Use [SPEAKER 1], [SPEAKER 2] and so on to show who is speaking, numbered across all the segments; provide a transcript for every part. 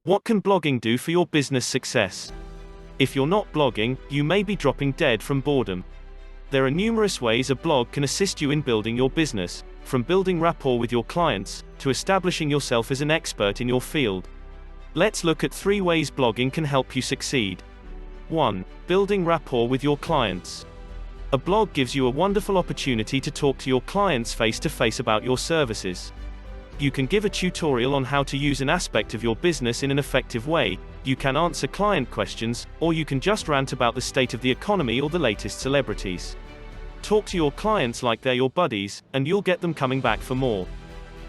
[SPEAKER 1] What can blogging do for your business success? If you're not blogging, you may be dropping dead from boredom. There are numerous ways a blog can assist you in building your business, from building rapport with your clients, to establishing yourself as an expert in your field. Let's look at 3 ways blogging can help you succeed. 1. Building rapport with your clients. A blog gives you a wonderful opportunity to talk to your clients face to face about your services. You can give a tutorial on how to use an aspect of your business in an effective way, you can answer client questions, or you can just rant about the state of the economy or the latest celebrities. Talk to your clients like they're your buddies, and you'll get them coming back for more.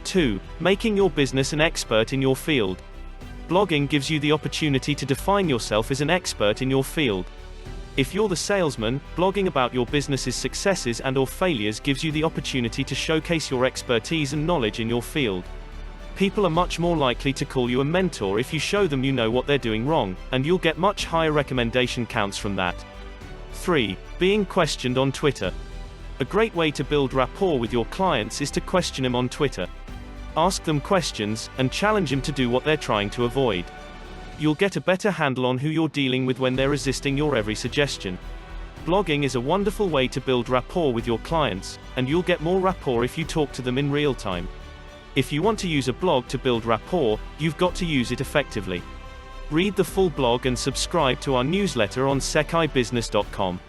[SPEAKER 1] 2. Making your business an expert in your field. Blogging gives you the opportunity to define yourself as an expert in your field. If you're the salesman, blogging about your business's successes and/or failures gives you the opportunity to showcase your expertise and knowledge in your field. People are much more likely to call you a mentor if you show them you know what they're doing wrong, and you'll get much higher recommendation counts from that. 3. Being questioned on Twitter. A great way to build rapport with your clients is to question them on Twitter. Ask them questions, and challenge them to do what they're trying to avoid. You'll get a better handle on who you're dealing with when they're resisting your every suggestion. Blogging is a wonderful way to build rapport with your clients, and you'll get more rapport if you talk to them in real time. If you want to use a blog to build rapport, you've got to use it effectively. Read the full blog and subscribe to our newsletter on sekaibusiness.com.